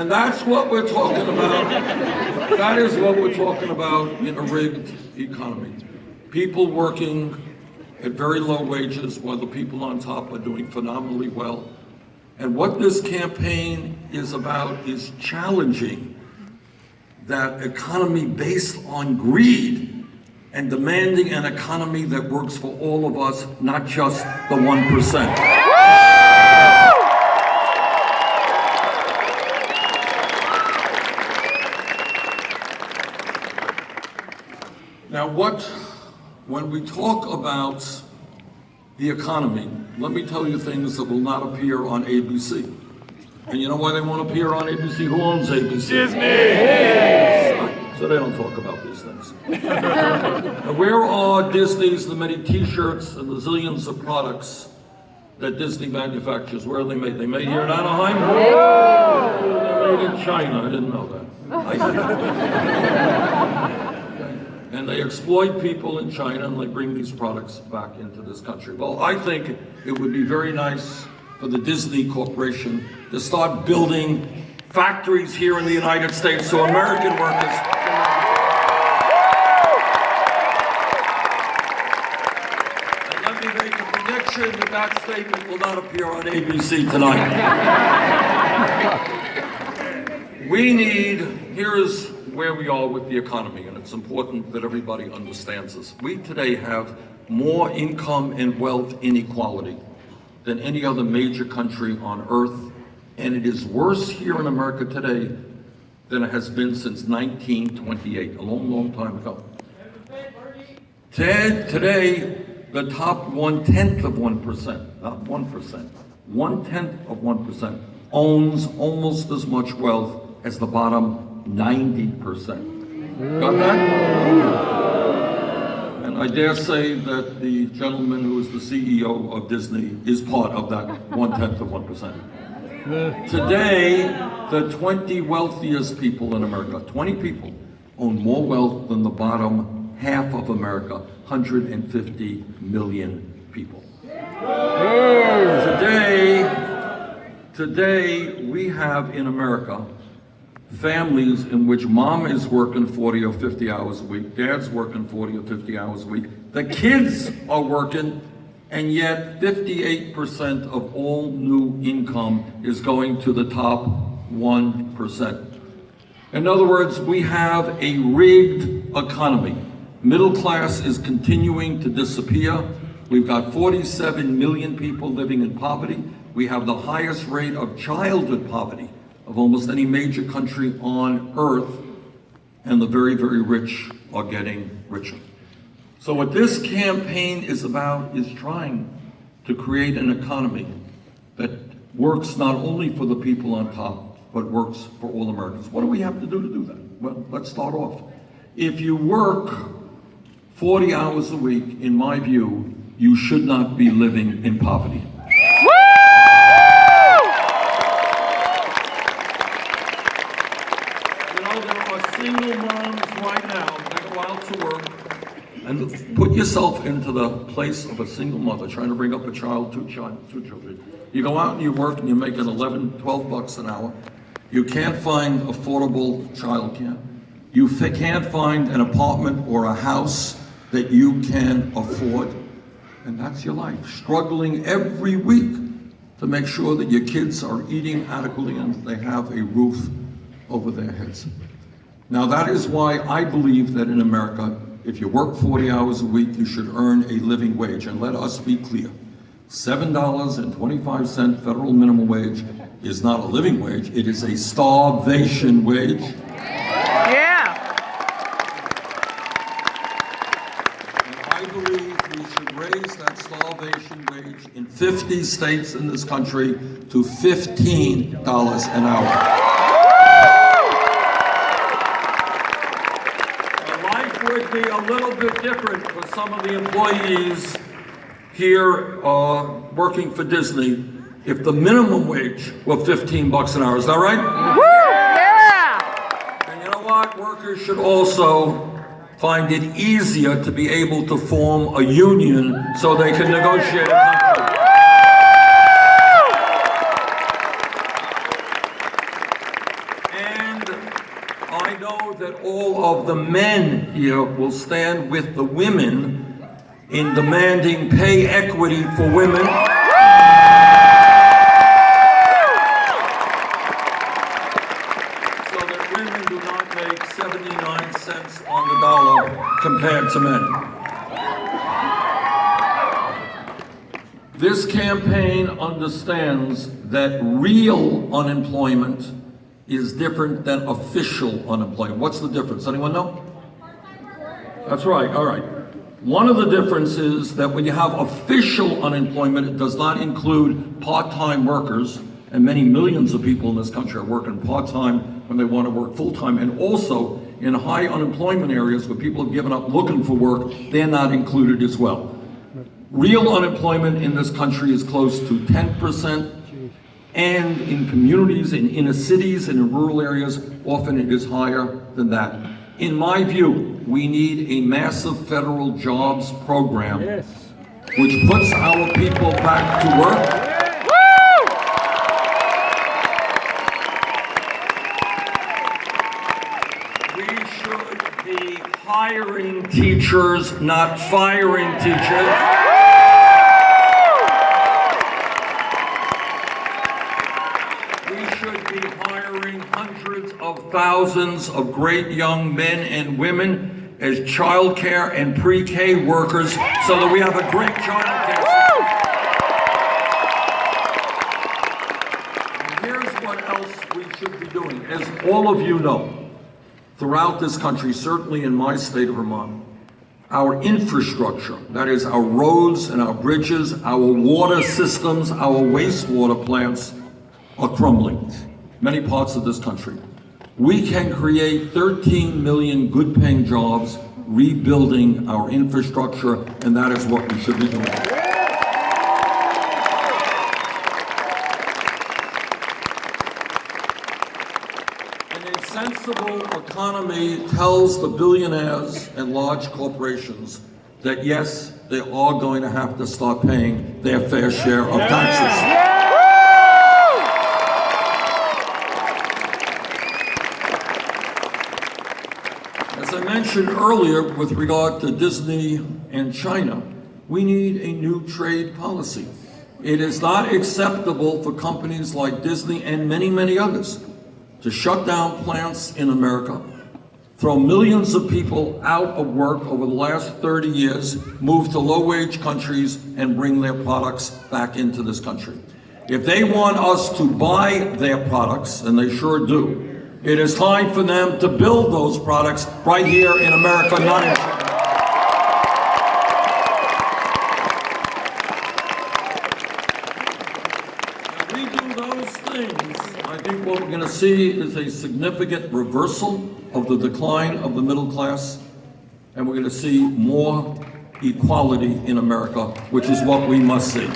And that's what we're talking about. That is what we're talking about in a rigged economy. People working at very low wages while the people on top are doing phenomenally well. And what this campaign is about is challenging that economy based on greed and demanding an economy that works for all of us, not just the 1%. Now when we talk about the economy, let me tell you things that will not appear on ABC. And you know why they won't appear on ABC? Who owns ABC? Disney! So they don't talk about these things. Now, where are Disney's, the many t-shirts and the zillions of products that Disney manufactures? Where are they made? They made here in Anaheim? They're made in China. I didn't know that. And they exploit people in China and they bring these products back into this country. Well, I think it would be very nice for the Disney Corporation to start building factories here in the United States so American workers and let me make a prediction that that statement will not appear on ABC tonight. Here's where we are with the economy, and it's important that everybody understands this. We today have more income and wealth inequality than any other major country on earth, and it is worse here in America today than it has been since 1928, a long, long time ago. Today, the top 1/10 of 1%, not 1%, 1/10 of 1% owns almost as much wealth as the bottom 90%. Got that? And I dare say that the gentleman who is the CEO of Disney is part of that 1/10 of 1%. Today, the 20 wealthiest people in America, 20 people, own more wealth than the bottom half of America, 150 million people. Today, we have in America families in which mom is working 40 or 50 hours a week, dad's working 40 or 50 hours a week, the kids are working, and yet 58% of all new income is going to the top 1%. In other words, we have a rigged economy. Middle class is continuing to disappear. We've got 47 million people living in poverty. We have the highest rate of childhood poverty of almost any major country on earth, and the very, very rich are getting richer. So what this campaign is about is trying to create an economy that works not only for the people on top, but works for all Americans. What do we have to do that? Well, let's start off. If you work 40 hours a week, in my view, you should not be living in poverty. Single moms right now that go out to work, and put yourself into the place of a single mother trying to bring up a child, two children. You go out and you work and you're making 11, 12 bucks an hour. You can't find affordable childcare. You can't find an apartment or a house that you can afford. And that's your life, struggling every week to make sure that your kids are eating adequately and they have a roof over their heads. Now that is why I believe that in America, if you work 40 hours a week, you should earn a living wage. And let us be clear, $7.25 federal minimum wage is not a living wage, it is a starvation wage. Yeah. And I believe we should raise that starvation wage in 50 states in this country to $15 an hour. Would be a little bit different for some of the employees here working for Disney if the minimum wage were 15 bucks an hour. Is that right? Woo! Yeah! And you know what? Workers should also find it easier to be able to form a union so they can negotiate a contract. I know that all of the men here will stand with the women in demanding pay equity for women. So that women do not make 79 cents on the dollar compared to men. This campaign understands that real unemployment is different than official unemployment. What's the difference? Anyone know? That's right, all right. One of the differences is that when you have official unemployment, it does not include part-time workers, and many millions of people in this country are working part-time when they want to work full-time, and also in high unemployment areas where people have given up looking for work, they're not included as well. Real unemployment in this country is close to 10%, and in communities, in inner cities, and in rural areas, often it is higher than that. In my view, we need a massive federal jobs program which puts our people back to work. We should be hiring teachers, not firing teachers. Hundreds of thousands of great young men and women as childcare and pre-K workers so that we have a great childcare system. And here's what else we should be doing. As all of you know, throughout this country, certainly in my state of Vermont, our infrastructure, that is our roads and our bridges, our water systems, our wastewater plants are crumbling. Many parts of this country. We can create 13 million good-paying jobs rebuilding our infrastructure, and that is what we should be doing. And a sensible economy tells the billionaires and large corporations that yes, they are going to have to start paying their fair share of taxes. As I mentioned earlier with regard to Disney and China, we need a new trade policy. It is not acceptable for companies like Disney and many, many others to shut down plants in America, throw millions of people out of work over the last 30 years, move to low-wage countries, and bring their products back into this country. If they want us to buy their products, and they sure do, it is time for them to build those products right here in America, not in China. If we do those things, I think what we're going to see is a significant reversal of the decline of the middle class, and we're going to see more equality in America, which is what we must see.